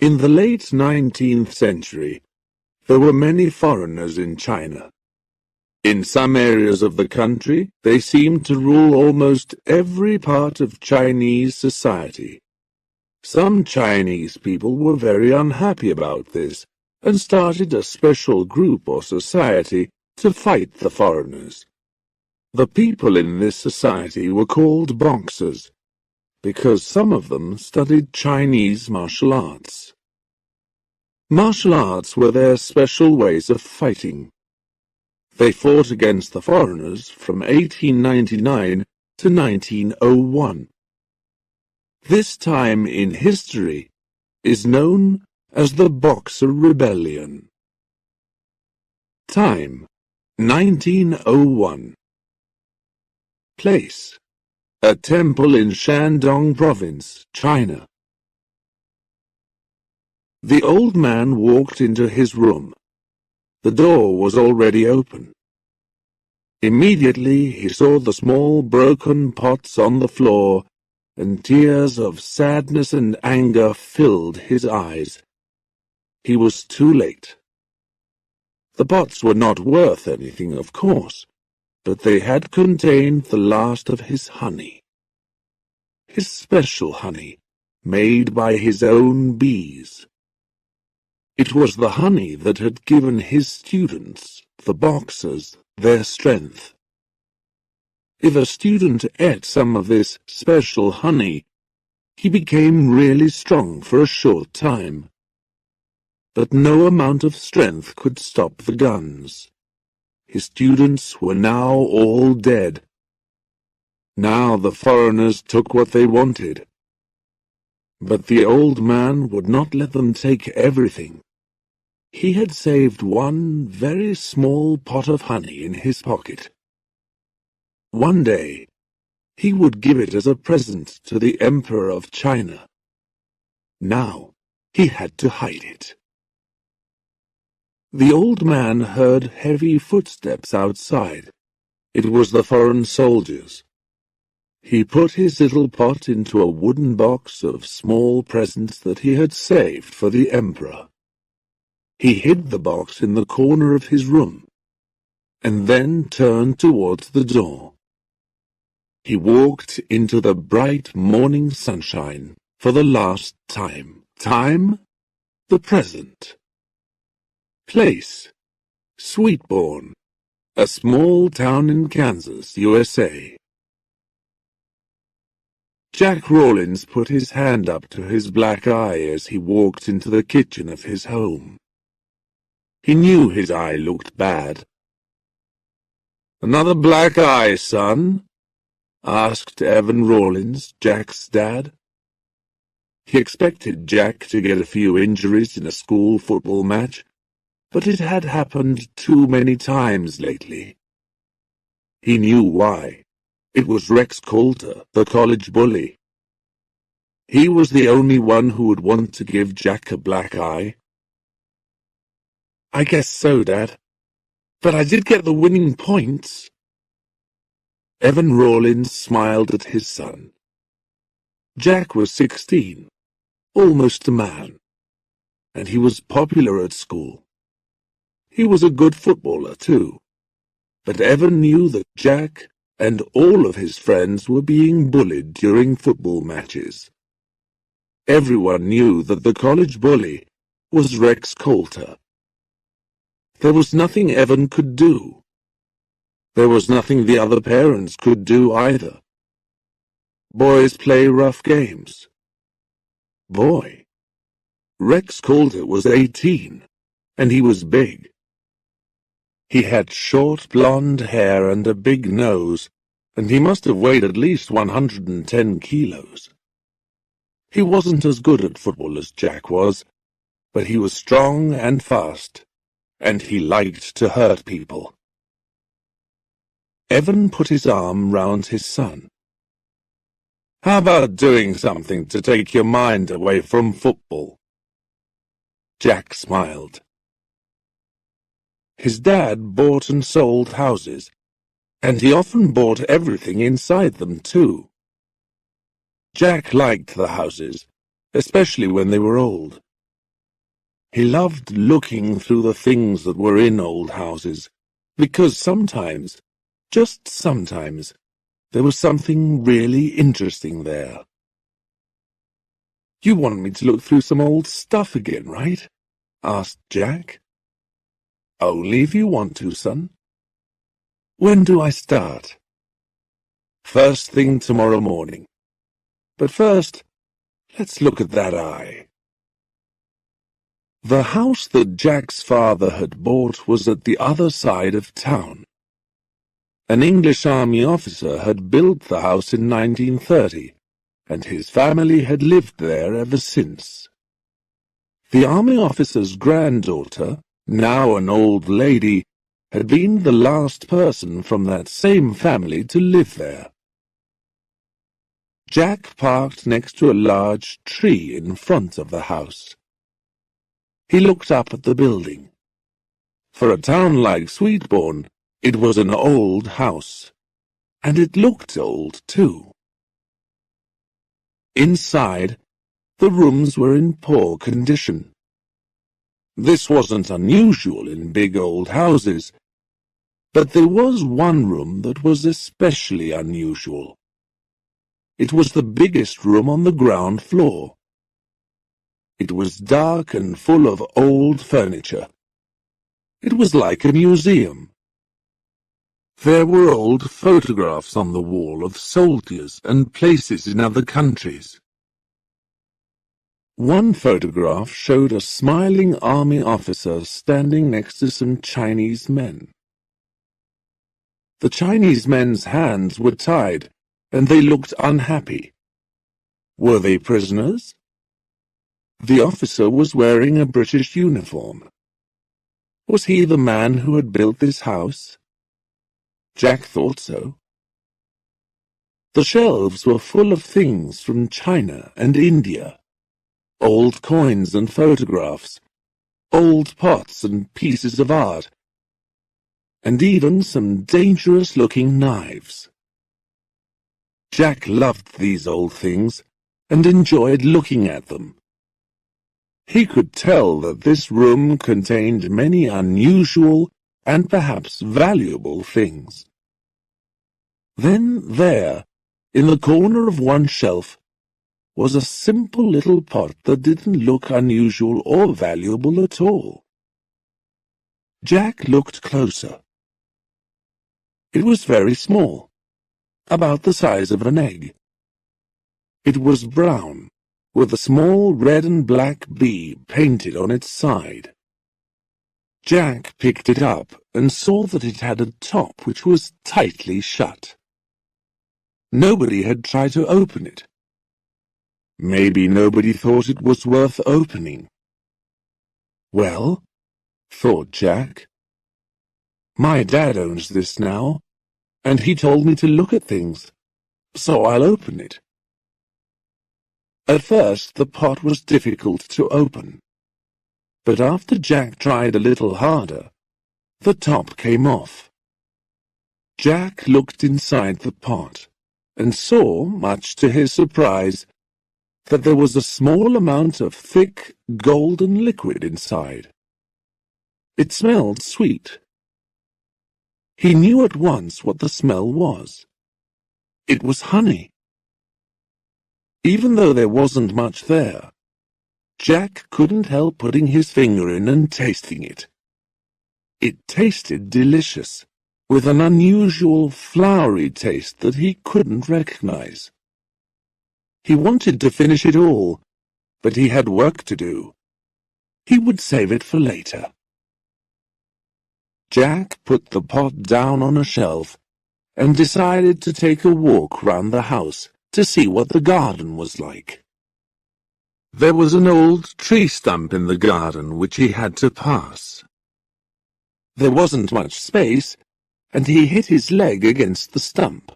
In the late 19th century, there were many foreigners in China. In some areas of the country, they seemed to rule almost every part of Chinese society. Some Chinese people were very unhappy about this and started a special group or society to fight the foreigners. The people in this society were called boxers, because some of them studied Chinese martial arts. Martial arts were their special ways of fighting. They fought against the foreigners from 1899 to 1901. This time in history is known as the Boxer Rebellion. Time: 1901. Place: a temple in Shandong Province, China. The old man walked into his room. The door was already open. Immediately he saw the small broken pots on the floor, and tears of sadness and anger filled his eyes. He was too late. The pots were not worth anything, of course, but they had contained the last of his honey. His special honey, made by his own bees. It was the honey that had given his students, the boxers, their strength. If a student ate some of this special honey, he became really strong for a short time. But no amount of strength could stop the guns. His students were now all dead. Now the foreigners took what they wanted. But the old man would not let them take everything. He had saved one very small pot of honey in his pocket. One day, he would give it as a present to the Emperor of China. Now, he had to hide it. The old man heard heavy footsteps outside. It was the foreign soldiers. He put his little pot into a wooden box of small presents that he had saved for the Emperor. He hid the box in the corner of his room, and then turned towards the door. He walked into the bright morning sunshine for the last time. Time: the present. Place: Sweetbourne, a small town in Kansas, USA. Jack Rawlins put his hand up to his black eye as he walked into the kitchen of his home. He knew his eye looked bad. "Another black eye, son?" asked Evan Rawlins, Jack's dad. He expected Jack to get a few injuries in a school football match, but it had happened too many times lately. He knew why. It was Rex Coulter, the college bully. He was the only one who would want to give Jack a black eye. "I guess so, Dad. But I did get the winning points." Evan Rawlins smiled at his son. Jack was 16, almost a man, and he was popular at school. He was a good footballer, too, but Evan knew that Jack and all of his friends were being bullied during football matches. Everyone knew that the college bully was Rex Coulter. There was nothing Evan could do. There was nothing the other parents could do either. Boys play rough games. Boy, Rex Coulter was 18, and he was big. He had short blonde hair and a big nose, and he must have weighed at least 110 kilos. He wasn't as good at football as Jack was, but he was strong and fast, and he liked to hurt people. Evan put his arm round his son. "How about doing something to take your mind away from football?" Jack smiled. His dad bought and sold houses, and he often bought everything inside them too. Jack liked the houses, especially when they were old. He loved looking through the things that were in old houses, because sometimes, just sometimes, there was something really interesting there. "You want me to look through some old stuff again, right?" asked Jack. "Only if you want to, son." "When do I start?" "First thing tomorrow morning. But first, let's look at that eye." The house that Jack's father had bought was at the other side of town. An English army officer had built the house in 1930, and his family had lived there ever since. The army officer's granddaughter, now an old lady, had been the last person from that same family to live there. Jack parked next to a large tree in front of the house. He looked up at the building. For a town like Sweetbourne, it was an old house, and it looked old too. Inside, the rooms were in poor condition. This wasn't unusual in big old houses, but there was one room that was especially unusual. It was the biggest room on the ground floor. It was dark and full of old furniture. It was like a museum. There were old photographs on the wall of soldiers and places in other countries. One photograph showed a smiling army officer standing next to some Chinese men. The Chinese men's hands were tied, and they looked unhappy. Were they prisoners? The officer was wearing a British uniform. Was he the man who had built this house? Jack thought so. The shelves were full of things from China and India. Old coins and photographs, old pots and pieces of art, and even some dangerous-looking knives. Jack loved these old things and enjoyed looking at them. He could tell that this room contained many unusual and perhaps valuable things. Then there, in the corner of one shelf, was a simple little pot that didn't look unusual or valuable at all. Jack looked closer. It was very small, about the size of an egg. It was brown, with a small red and black bee painted on its side. Jack picked it up and saw that it had a top which was tightly shut. Nobody had tried to open it. Maybe nobody thought it was worth opening. Well, thought Jack, my dad owns this now, and he told me to look at things, so I'll open it. At first the pot was difficult to open, but after Jack tried a little harder, the top came off. Jack looked inside the pot, and saw, much to his surprise, that there was a small amount of thick, golden liquid inside. It smelled sweet. He knew at once what the smell was. It was honey. Even though there wasn't much there, Jack couldn't help putting his finger in and tasting it. It tasted delicious, with an unusual flowery taste that he couldn't recognize. He wanted to finish it all, but he had work to do. He would save it for later. Jack put the pot down on a shelf and decided to take a walk round the house to see what the garden was like. There was an old tree stump in the garden which he had to pass. There wasn't much space, and he hit his leg against the stump.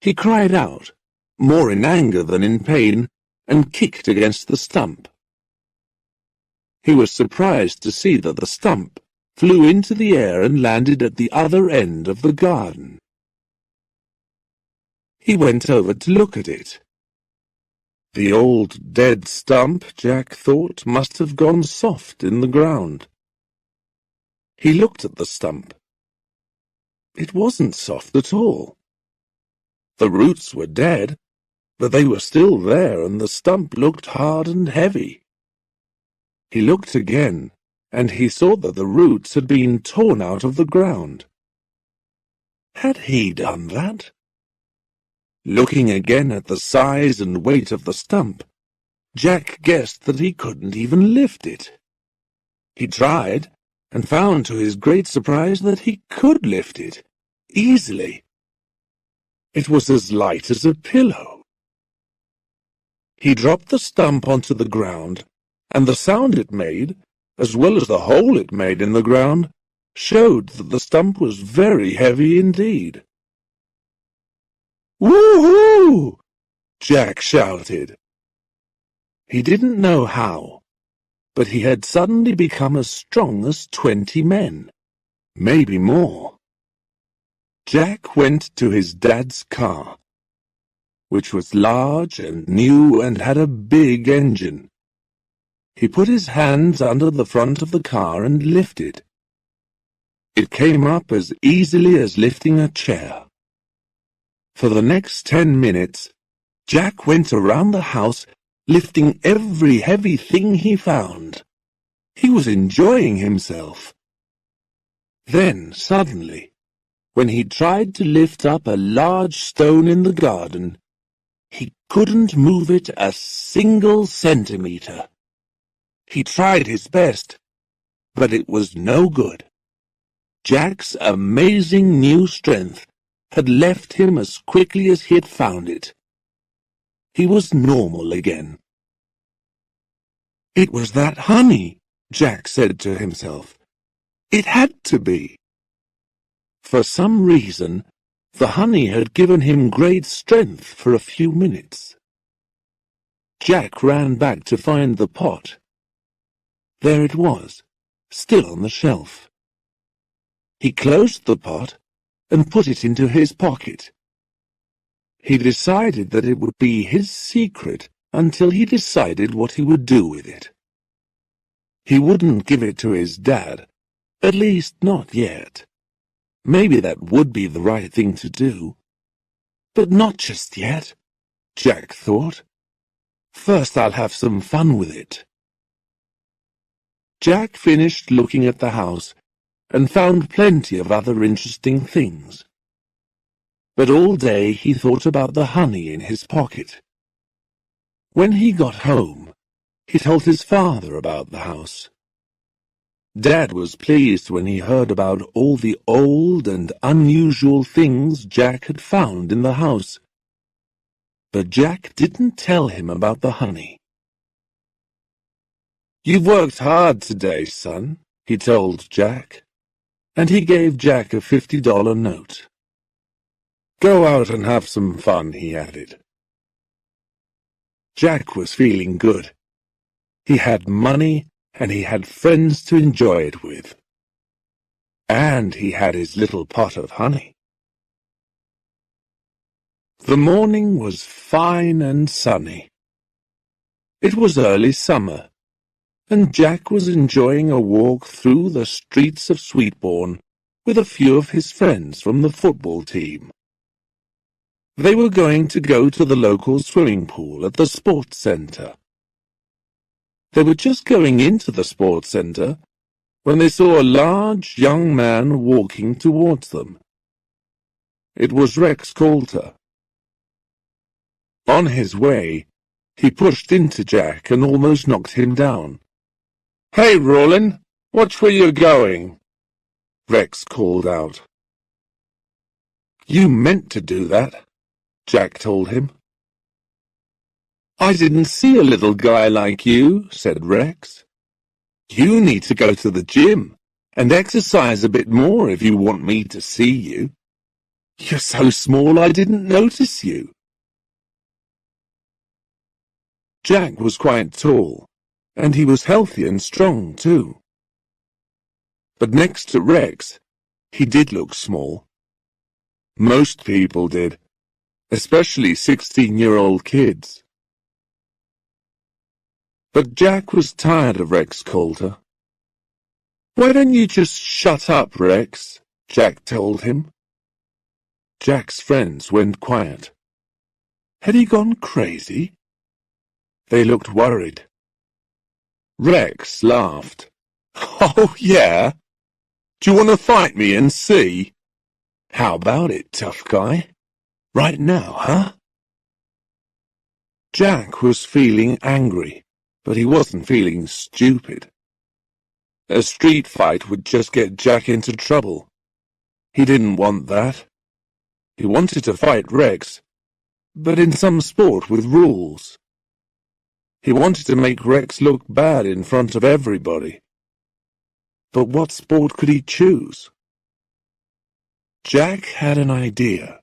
He cried out, more in anger than in pain, and kicked against the stump. He was surprised to see that the stump flew into the air and landed at the other end of the garden. He went over to look at it. The old dead stump, Jack thought, must have gone soft in the ground. He looked at the stump. It wasn't soft at all. The roots were dead, but they were still there, and the stump looked hard and heavy. He looked again, and he saw that the roots had been torn out of the ground. Had he done that? Looking again at the size and weight of the stump, Jack guessed that he couldn't even lift it. He tried, and found to his great surprise that he could lift it, easily. It was as light as a pillow. He dropped the stump onto the ground, and the sound it made, as well as the hole it made in the ground, showed that the stump was very heavy indeed. "Woo-hoo!" Jack shouted. He didn't know how, but he had suddenly become as strong as 20 men, maybe more. Jack went to his dad's car, which was large and new and had a big engine. He put his hands under the front of the car and lifted. It came up as easily as lifting a chair. For the next 10 minutes, Jack went around the house, lifting every heavy thing he found. He was enjoying himself. Then, suddenly, when he tried to lift up a large stone in the garden, he couldn't move it a single centimetre. He tried his best, but it was no good. Jack's amazing new strength had left him as quickly as he had found it. He was normal again. "It was that honey," Jack said to himself. "It had to be." For some reason, the honey had given him great strength for a few minutes. Jack ran back to find the pot. There it was, still on the shelf. He closed the pot and put it into his pocket. He decided that it would be his secret until he decided what he would do with it. He wouldn't give it to his dad, at least not yet. Maybe that would be the right thing to do. But not just yet, Jack thought. First I'll have some fun with it. Jack finished looking at the house and found plenty of other interesting things. But all day he thought about the honey in his pocket. When he got home, he told his father about the house. Dad was pleased when he heard about all the old and unusual things Jack had found in the house. But Jack didn't tell him about the honey. "You've worked hard today, son," he told Jack, and he gave Jack a $50 note. "Go out and have some fun," he added. Jack was feeling good. He had money, and he had friends to enjoy it with. And he had his little pot of honey. The morning was fine and sunny. It was early summer, and Jack was enjoying a walk through the streets of Sweetbourne with a few of his friends from the football team. They were going to go to the local swimming pool at the sports centre. They were just going into the sports centre when they saw a large young man walking towards them. It was Rex Coulter. On his way, he pushed into Jack and almost knocked him down. "Hey, Roland, watch where you're going," Rex called out. "You meant to do that," Jack told him. "I didn't see a little guy like you," said Rex. "You need to go to the gym and exercise a bit more if you want me to see you. You're so small I didn't notice you." Jack was quite tall, and he was healthy and strong too. But next to Rex, he did look small. Most people did, especially 16-year-old kids. But Jack was tired of Rex Coulter. "Why don't you just shut up, Rex?" Jack told him. Jack's friends went quiet. Had he gone crazy? They looked worried. Rex laughed. "Oh, yeah? Do you want to fight me and see? How about it, tough guy? Right now, huh?" Jack was feeling angry, but he wasn't feeling stupid. A street fight would just get Jack into trouble. He didn't want that. He wanted to fight Rex, but in some sport with rules. He wanted to make Rex look bad in front of everybody. But what sport could he choose? Jack had an idea.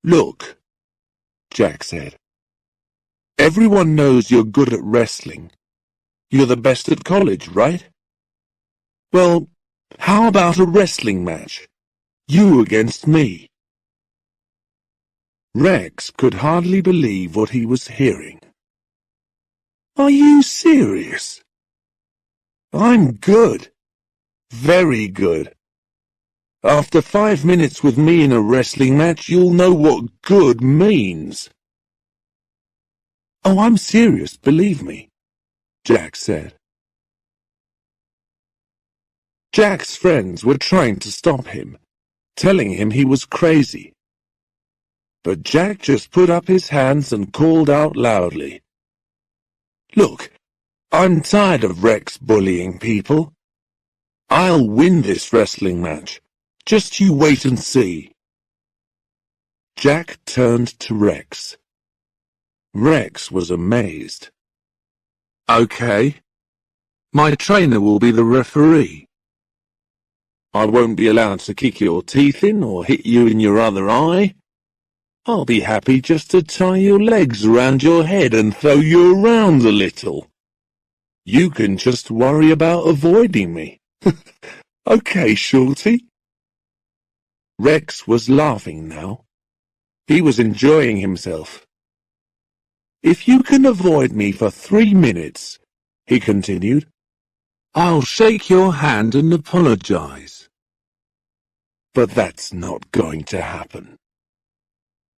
"Look," Jack said. "Everyone knows you're good at wrestling. You're the best at college, right? Well, how about a wrestling match? You against me." Rex could hardly believe what he was hearing. "Are you serious? I'm good. Very good. After 5 minutes with me in a wrestling match, you'll know what good means." "Oh, I'm serious, believe me," Jack said. Jack's friends were trying to stop him, telling him he was crazy. But Jack just put up his hands and called out loudly, "Look, I'm tired of Rex bullying people. I'll win this wrestling match. Just you wait and see." Jack turned to Rex. Rex was amazed. "Okay. My trainer will be the referee. I won't be allowed to kick your teeth in or hit you in your other eye. I'll be happy just to tie your legs around your head and throw you around a little. You can just worry about avoiding me. Okay, Shorty?" Rex was laughing now. He was enjoying himself. "If you can avoid me for 3 minutes," he continued, "I'll shake your hand and apologize. But that's not going to happen.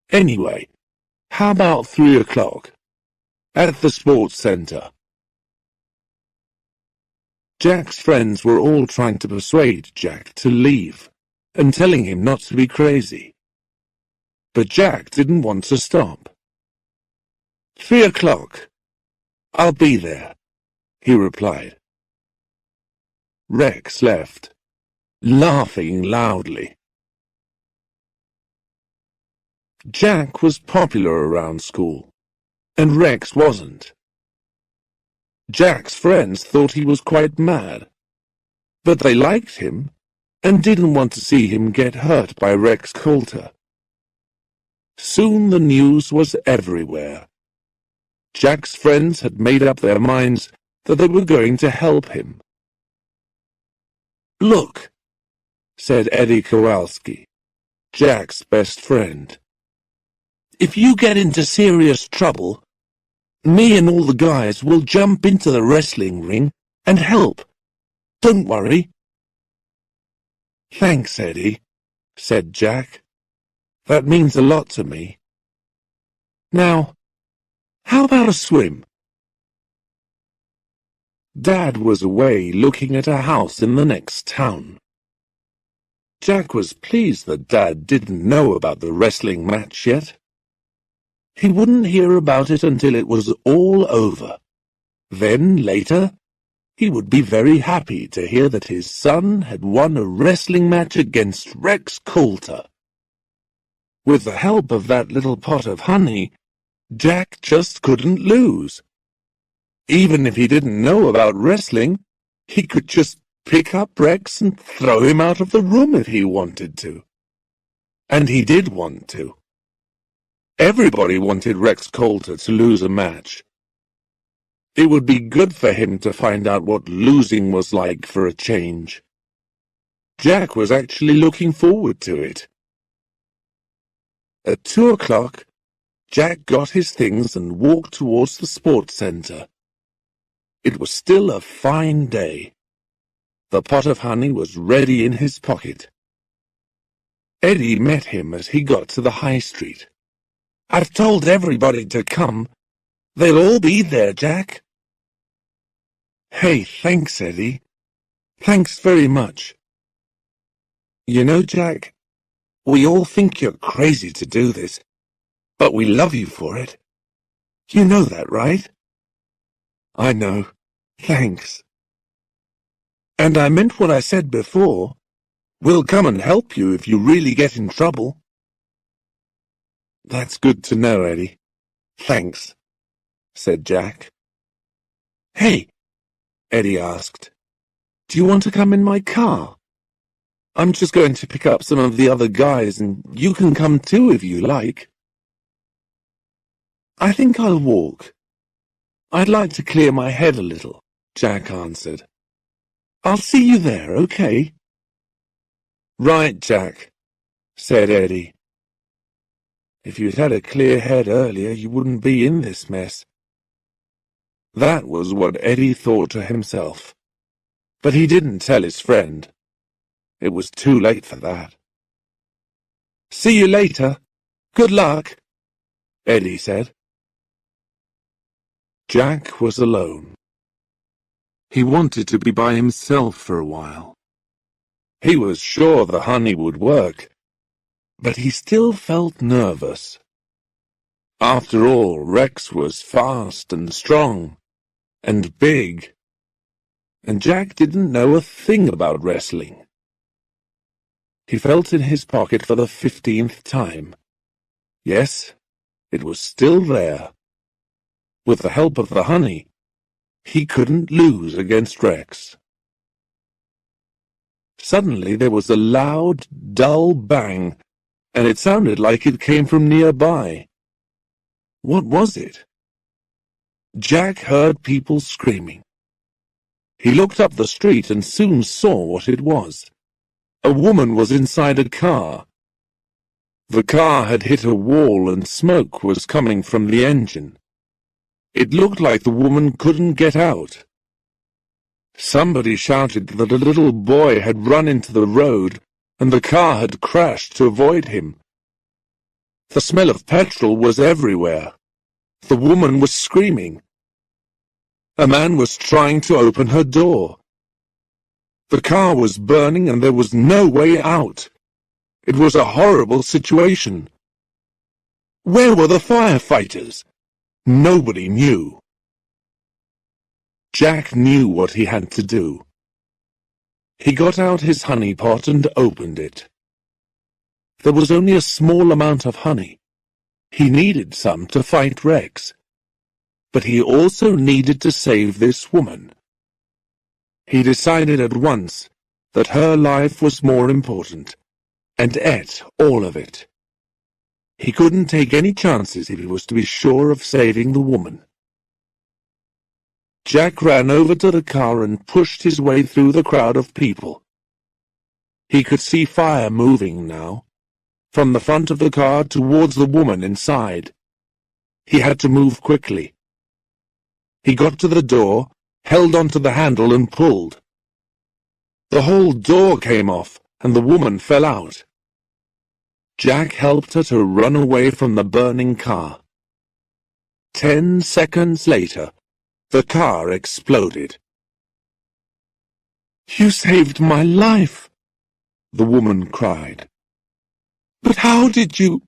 Anyway, how about 3 o'clock? At the sports center?" Jack's friends were all trying to persuade Jack to leave and telling him not to be crazy. But Jack didn't want to stop. 3 o'clock. I'll be there," he replied. Rex left, laughing loudly. Jack was popular around school, and Rex wasn't. Jack's friends thought he was quite mad, but they liked him and didn't want to see him get hurt by Rex Coulter. Soon the news was everywhere. Jack's friends had made up their minds that they were going to help him. "Look," said Eddie Kowalski, Jack's best friend. "If you get into serious trouble, me and all the guys will jump into the wrestling ring and help. Don't worry." "Thanks, Eddie," said Jack. "That means a lot to me. Now, how about a swim?" Dad was away looking at a house in the next town. Jack was pleased that Dad didn't know about the wrestling match yet. He wouldn't hear about it until it was all over. Then, later, he would be very happy to hear that his son had won a wrestling match against Rex Coulter. With the help of that little pot of honey, Jack just couldn't lose. Even if he didn't know about wrestling, he could just pick up Rex and throw him out of the room if he wanted to. And he did want to. Everybody wanted Rex Coulter to lose a match. It would be good for him to find out what losing was like for a change. Jack was actually looking forward to it. At 2 o'clock, Jack got his things and walked towards the sports centre. It was still a fine day. The pot of honey was ready in his pocket. Eddie met him as he got to the high street. "I've told everybody to come. They'll all be there, Jack." "Hey, thanks, Eddie. Thanks very much. You know, Jack, we all think you're crazy to do this, but we love you for it. You know that, right?" "I know. Thanks. And I meant what I said before. We'll come and help you if you really get in trouble." "That's good to know, Eddie. Thanks," said Jack. "Hey," Eddie asked, "do you want to come in my car? I'm just going to pick up some of the other guys, and you can come too if you like." "I think I'll walk. I'd like to clear my head a little," Jack answered. "I'll see you there, okay?" "Right, Jack," said Eddie. "If you'd had a clear head earlier, you wouldn't be in this mess." That was what Eddie thought to himself. But he didn't tell his friend. It was too late for that. "See you later. Good luck," Eddie said. Jack was alone. He wanted to be by himself for a while. He was sure the honey would work, but he still felt nervous. After all, Rex was fast and strong and big, and Jack didn't know a thing about wrestling. He felt in his pocket for the 15th time. Yes, it was still there. With the help of the honey, he couldn't lose against Rex. Suddenly there was a loud, dull bang, and it sounded like it came from nearby. What was it? Jack heard people screaming. He looked up the street and soon saw what it was. A woman was inside a car. The car had hit a wall and smoke was coming from the engine. It looked like the woman couldn't get out. Somebody shouted that a little boy had run into the road and the car had crashed to avoid him. The smell of petrol was everywhere. The woman was screaming. A man was trying to open her door. The car was burning and there was no way out. It was a horrible situation. Where were the firefighters? Nobody knew. Jack knew what he had to do. He got out his honey pot and opened it. There was only a small amount of honey. He needed some to fight Rex. But he also needed to save this woman. He decided at once that her life was more important, and ate all of it. He couldn't take any chances if he was to be sure of saving the woman. Jack ran over to the car and pushed his way through the crowd of people. He could see fire moving now, from the front of the car towards the woman inside. He had to move quickly. He got to the door, held onto the handle and pulled. The whole door came off, and the woman fell out. Jack helped her to run away from the burning car. 10 seconds later, the car exploded. "You saved my life," the woman cried. "But how did you...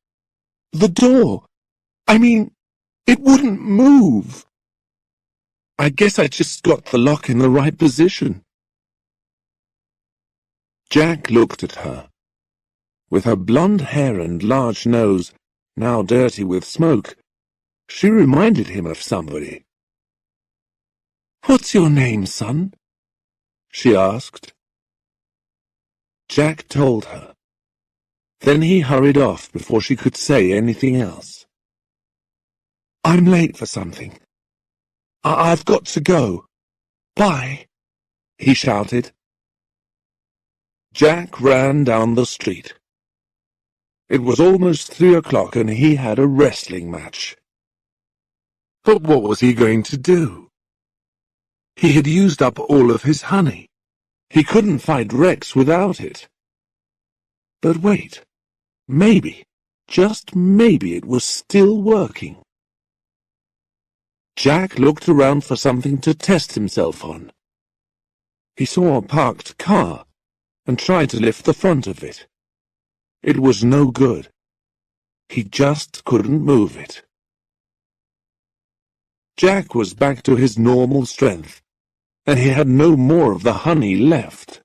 the door? I mean, it wouldn't move." "I guess I just got the lock in the right position." Jack looked at her. With her blonde hair and large nose, now dirty with smoke, she reminded him of somebody. "What's your name, son?" she asked. Jack told her. Then he hurried off before she could say anything else. "I'm late for something. I've got to go. Bye," he shouted. Jack ran down the street. It was almost 3 o'clock and he had a wrestling match. But what was he going to do? He had used up all of his honey. He couldn't fight Rex without it. But wait, maybe, just maybe it was still working. Jack looked around for something to test himself on. He saw a parked car and tried to lift the front of it. It was no good. He just couldn't move it. Jack was back to his normal strength, and he had no more of the honey left.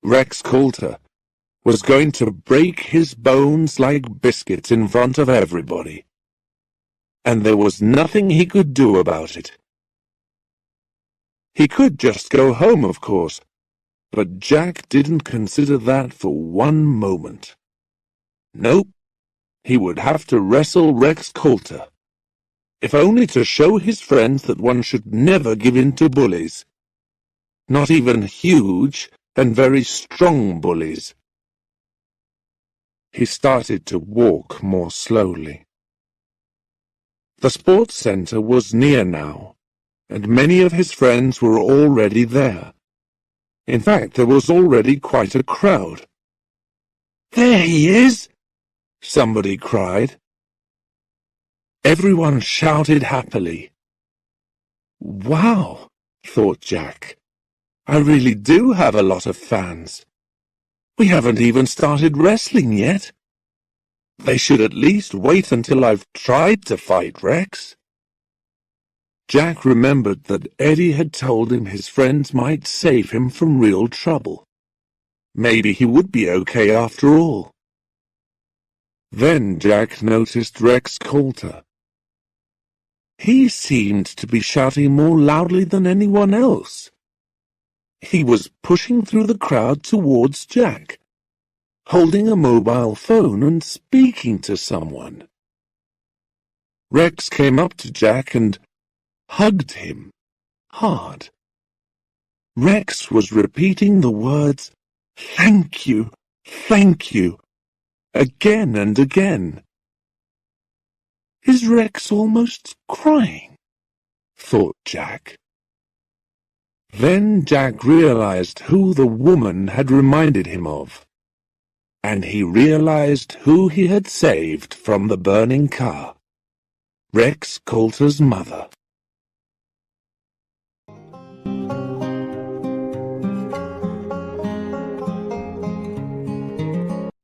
Rex Coulter was going to break his bones like biscuits in front of everybody, and there was nothing he could do about it. He could just go home, of course, but Jack didn't consider that for one moment. Nope, he would have to wrestle Rex Coulter, if only to show his friends that one should never give in to bullies. Not even huge and very strong bullies. He started to walk more slowly. The sports center was near now, and many of his friends were already there. In fact, there was already quite a crowd. "There he is!" somebody cried. Everyone shouted happily. "Wow," thought Jack. "I really do have a lot of fans. We haven't even started wrestling yet. They should at least wait until I've tried to fight Rex." Jack remembered that Eddie had told him his friends might save him from real trouble. Maybe he would be okay after all. Then Jack noticed Rex Coulter. He seemed to be shouting more loudly than anyone else. He was pushing through the crowd towards Jack, holding a mobile phone and speaking to someone. Rex came up to Jack and hugged him hard. Rex was repeating the words, "Thank you, thank you," again and again. "Is Rex almost crying?" thought Jack. Then Jack realized who the woman had reminded him of, and he realized who he had saved from the burning car. Rex Coulter's mother.